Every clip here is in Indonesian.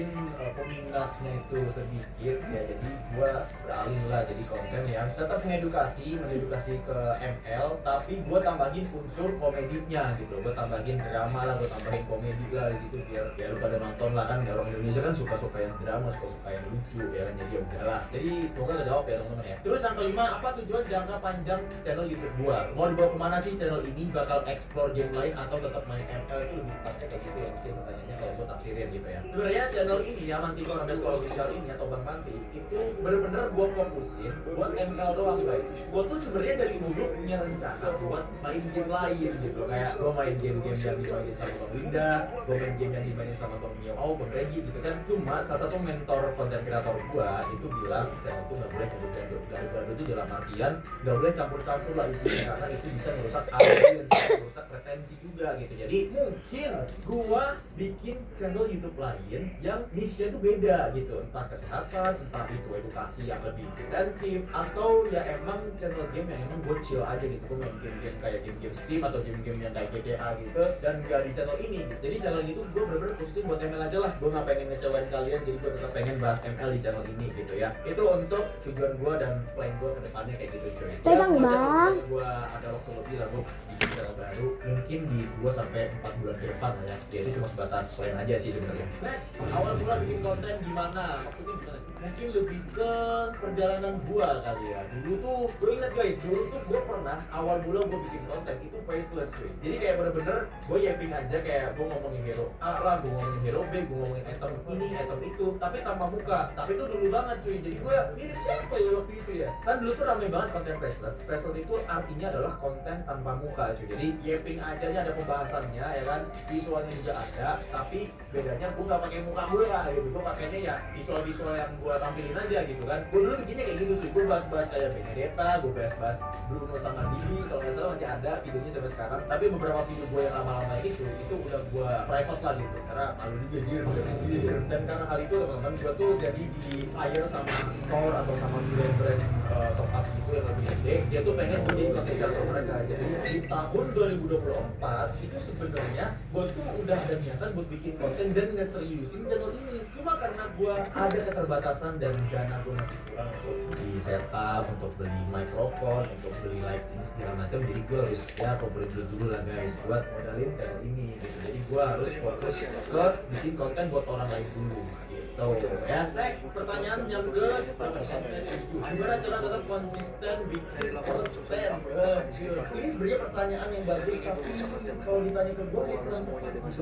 mungkin peminatnya itu sedikit ya, jadi gue beralih lah jadi konten yang tetap mengedukasi ke ML, tapi gue tambahin unsur komedinya gitu. Gue tambahin drama lah, gue tambahin komedi lah di situ biar ya lu pada nonton lah kan. Orang Indonesia kan suka-suka yang drama, suka-suka yang lucu ya kan, jadi ya udahlah. Jadi semoga kejawab ya teman-teman ya. Terus yang kelima, apa tujuan jangka panjang channel YouTube gua? Mau dibawa kemana sih channel ini? Bakal explore game lain atau tetap main ML? Itu lebih tepatnya kayak gitu ya, mungkin pertanyaannya kalau gua tafsirin gitu ya. Sebenarnya channel ini ya, Mantikor underscore official ini atau Bang Manti, itu bener-bener gua fokusin buat ML doang guys. Gua tuh sebenarnya dari dulu punya rencana buat main game lain gitu. Kayak gua main game-game yang dimainin sama Bang Linda, gua main game yang dimainin sama Bang Miao, Bang Regi gitu kan. Cuma salah satu mentor konten kreator gua itu bilang channel tuh nggak boleh gado-gado itu dalam artian nggak boleh campur-campur lah isinya, karena itu bisa merusak audiens, merusak retensi juga gitu. Jadi mungkin gua bikin channel YouTube lain yang niche-nya itu beda gitu, entah kesehatan, entah itu edukasi yang lebih intensif, atau ya emang channel game yang emang gua chill aja gitu. Gua main game-game kayak game-game Steam atau game-game yang kayak GTA gitu, dan gak di channel ini gitu. Jadi channel itu gua bener-bener khususin buat ML aja lah. Gua nggak pengen ngecewain kalian, jadi gua tetap pengen bahas ML di channel ini gitu ya. Itu untuk tujuan gua dan plan gua ke depannya kayak gitu cuy. Ya semoga kalau misalnya gua ada waktu lebih lah, gua bikin channel baru mungkin di 2 sampai 4 bulan ke depan lah ya. Ya itu cuma sebatas plan aja sih sebenarnya. Next, awal bulan bikin konten gimana? Maksudnya gimana? Mungkin lebih ke perjalanan gua kali ya. Dulu tuh gua ingat guys, dulu tuh gua pernah awal bulan gua bikin konten itu faceless cuy. Jadi kayak bener-bener gua yaping aja, kayak gua ngomongin hero A lah, gua ngomongin hero B, gua ngomongin item ini, item itu, tapi tanpa muka. Tapi itu dulu banget cuy. Jadi gua mirip siapa ya waktu itu ya? Kan dulu tuh rame banget konten faceless. Faceless itu artinya adalah konten tanpa muka cuy. Jadi yaping aja nya ada pembahasannya ya kan, visualnya juga ada, tapi bedanya gua nggak pakai muka gue ya gitu. Gua pakainya ya visual-visual yang gua tampilin aja gitu kan. Gua dulu bikinnya kayak gitu cuy. Gua bahas-bahas kayak Benedetta, gua bahas-bahas Bruno sama Didi, kalau nggak salah masih ada videonya sampai sekarang. Tapi beberapa video gua yang lama-lama itu udah gua private lah gitu, karena malu juga jir. Dan karena hal itu teman-teman, gua tuh jadi di hire sama store atau sama brand-brand top up gitu yang lebih gede. Dia tuh pengen gue jadi content creator mereka. Jadi di tahun 2024 itu sebenarnya gue tuh udah ada niatan buat bikin konten dan ngeseriusin channel ini. Cuma karena gue ada keterbatasan dan dana gue masih kurang untuk beli setup, untuk beli mikrofon, untuk beli lighting segala macam. Jadi gue harus ya kumpulin dulu lah guys buat modalin channel ini gitu. Jadi gue harus fokus ke bikin konten buat orang lain dulu. Tuh ya. Next, pertanyaan yang gimana cara tetap konsisten bikin konten? Ini sebenarnya pertanyaan yang bagus, tapi kalau ditanya ke gue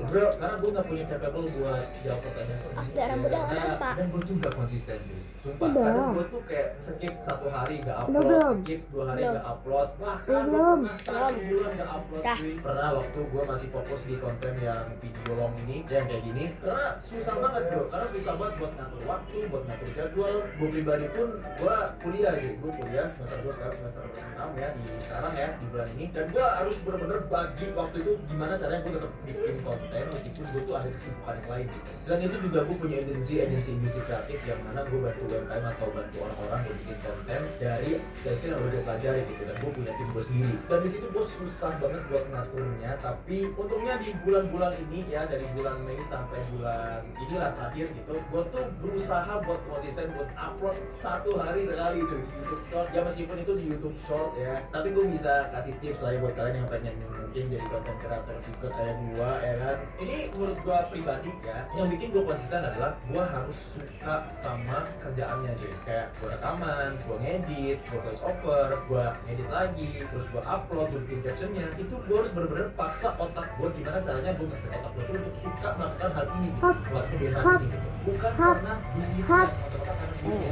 bro, karena gue nggak punya capable buat jawab pertanyaan dan gue juga konsisten tuh. Sumpah, kadang gue tuh kayak skip 1 hari gak upload, skip 2 hari gak upload, bahkan gue pernah 1 bulan gak upload. Pernah waktu gue masih fokus di konten yang video long ini, yang kayak gini, karena susah banget bro, karena susah banget buat ngatur waktu, buat ngatur jadwal. Gue pribadi pun gue kuliah gitu, gue kuliah semester 2 sekarang semester 6 ya, sekarang ya di bulan ini, dan gue harus bener-bener bagi waktu itu gimana caranya gue tetap bikin konten meskipun gue tuh ada kesibukan yang lain gitu. Selain itu juga gue punya agensi industri kreatif yang mana gue bantu UMKM atau bantu orang-orang buat bikin konten dari skill yang udah gue pelajari gitu, dan gue punya tim gue sendiri. Dan di situ gue susah banget buat ngaturnya, tapi untungnya di bulan-bulan ini ya, dari bulan Mei sampai bulan inilah terakhir gitu, gue tuh berusaha buat konsisten buat upload 1 hari sekali tuh di YouTube Short ya, meskipun itu di YouTube Short ya, tapi gue bisa kasih tips lah buat kalian yang pengen mungkin jadi konten kreator juga kayak gue ya kan. Ini menurut gue pribadi ya, yang bikin gue konsisten adalah gue harus suka sama kerjaannya cuy. Kayak gue rekaman, gue ngedit, gue voice over, gue ngedit lagi, terus gue upload, gue bikin captionnya. Itu gue harus bener-bener paksa otak gue gimana caranya gue ngerti otak gue tuh untuk suka melakukan hal ini gitu, buat kebiasaan ini gitu. Bukan karena duitnya,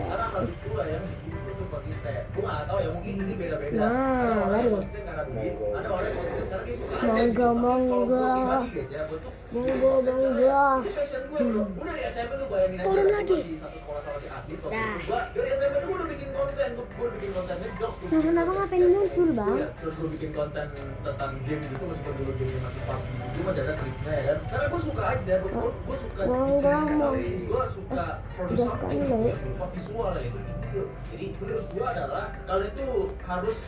karena hal itu lah yang bikin gue tuh konsisten. Gue gak tau ya, mungkin ini beda-beda. Ada orang yang konsisten karena duit, ada orang yang konsisten karena dia suka aja. Kalau gue pribadi guys ya, gue tuh itu passion gue bro. Udah di SMP tuh bayangin aja, gue masih satu sekolah sama si Adit. Gue dari SMP tuh gue udah bikin konten, gue bikin konten ngejokes, kenapa ngapain muncul bang? terus gue bikin konten tentang game gitu, meskipun dulu gamenya masih PUBG, gue masih ada klipnya ya kan, karena gue suka aja, gue suka bikin story, gue suka produce something gitu ya, berupa visual ya, itu video. Jadi menurut gue adalah kalian tuh harus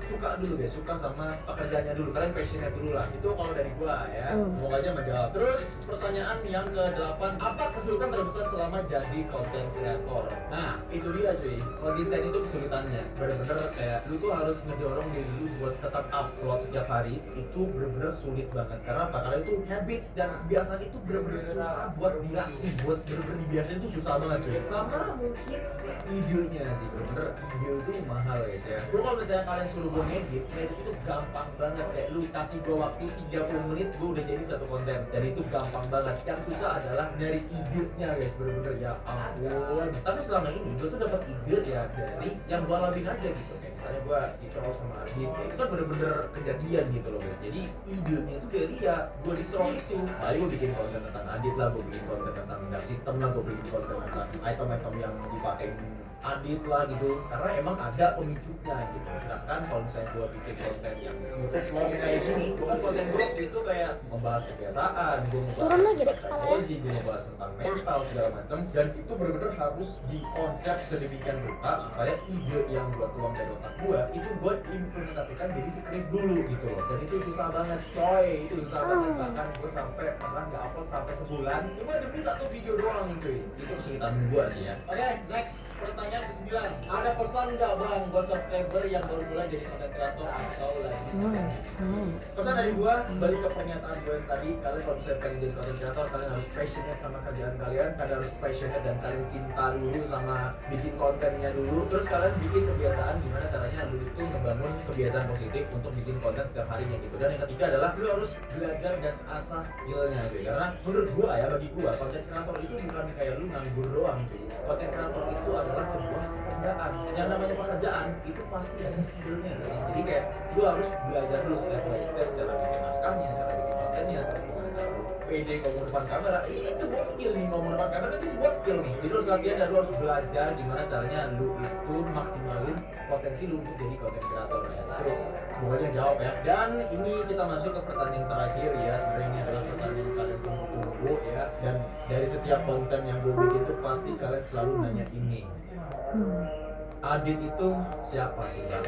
suka dulu deh, suka sama pekerjaannya dulu, kalian passionnya dulu lah. Itu kalau dari gua ya, semoga aja menjawab. Terus pertanyaan yang ke-8, apa kesulitan terbesar selama jadi content creator? Nah itu dia cuy, kalau desain itu kesulitannya bener-bener kayak lu tuh harus ngedorong diri lu buat tetap upload setiap hari. Itu bener-bener sulit banget, karena apa? Karena itu habits dan biasanya itu bener-bener susah buat dilatih, buat bener-bener dibiasain itu susah banget cuy. Sama mungkin idenya sih, bener-bener ide itu mahal guys ya. Lu kalau misalnya kalian suruh gue ngedit itu gampang banget, kayak lu kasih gue waktu 30 menit gue udah jadi satu konten, dan itu gampang banget. Yang susah adalah dari idenya guys, bener-bener ya ampun. Tapi selama ini gue tuh dapat ide ya dari yang gue alamin aja gitu, kayak misalnya gue di-troll sama Adit, ya itu kan bener-bener kejadian gitu loh guys. Jadi idenya itu dari ya gue di-troll itu, lalu gue bikin konten tentang Adit lah, gue bikin konten tentang dark system lah, gue bikin konten tentang item-item yang dipakai Adit lah gitu, karena emang ada pemicunya gitu. Sedangkan kalau misalnya gue bikin konten yang YouTube vlog kayak gini, gue kan konten vlog itu kayak membahas kebiasaan, gue Turun lagi deh membahas kepala ya. psikologi, gue membahas tentang mental segala macam, dan itu benar-benar harus dikonsep sedemikian rupa supaya ide yang gue tuang dari otak gue itu gue implementasikan jadi skrip dulu gitu loh. Dan itu susah banget coy, itu susah banget, bahkan gue sampai pernah nggak upload sampai sebulan cuma demi satu video doang cuy. Itu kesulitan gue sih ya. Oke, next pertanyaan ke-9, ada pesan nggak bang buat subscriber yang baru mulai jadi content creator atau lagi? Pesan dari gua, balik ke pernyataan gue yang tadi, kalian kalau misalnya pengen jadi content creator, kalian harus passionate sama kerjaan kalian harus passionate dan kalian cinta dulu sama bikin kontennya dulu. Terus kalian bikin kebiasaan gimana caranya lu itu ngebangun kebiasaan positif untuk bikin konten setiap harinya gitu. Dan yang ketiga adalah lu harus belajar dan asah skillnya gitu. Karena menurut gua ya, bagi gua content creator itu bukan kayak lu nganggur doang cuy. Content creator itu adalah sebuah pekerjaan. Yang namanya pekerjaan itu pasti ada skillnya gitu. Jadi kayak lu harus belajar dulu step by step, cara bikin naskahnya, cara bikin kontennya, terus gimana cara lu pede ngomong depan kamera. Ini sebuah skill nih, ngomong depan kamera itu sebuah skill nih. Jadi lu harus latihan dan lu harus belajar gimana caranya lu itu maksimalin potensi lu untuk jadi content creator ya. Itu semoga aja jawab ya. Dan ini kita masuk ke pertanyaan terakhir ya. Sebenarnya ini adalah pertanyaan yang kalian tunggu-tunggu ya. Dan dari setiap konten yang gue bikin tuh pasti kalian selalu nanya ini, Adit itu siapa sih bang?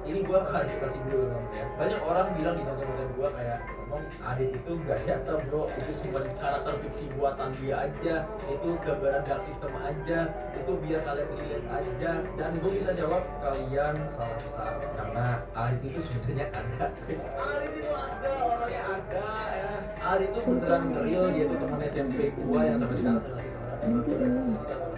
Ini gue klarifikasi dulu bang ya. Banyak orang bilang di konten-konten gue kayak ngomong Adit itu gak nyata bro, itu cuma karakter fiksi buatan dia aja, itu gambaran dark system aja, itu biar kalian relate aja. Dan gue bisa jawab kalian salah besar, karena Adit itu sebenarnya ada. Adit itu ada, orangnya ada ya. Adit itu beneran real, dia tuh teman SMP gue yang sampai sekarang masih teman.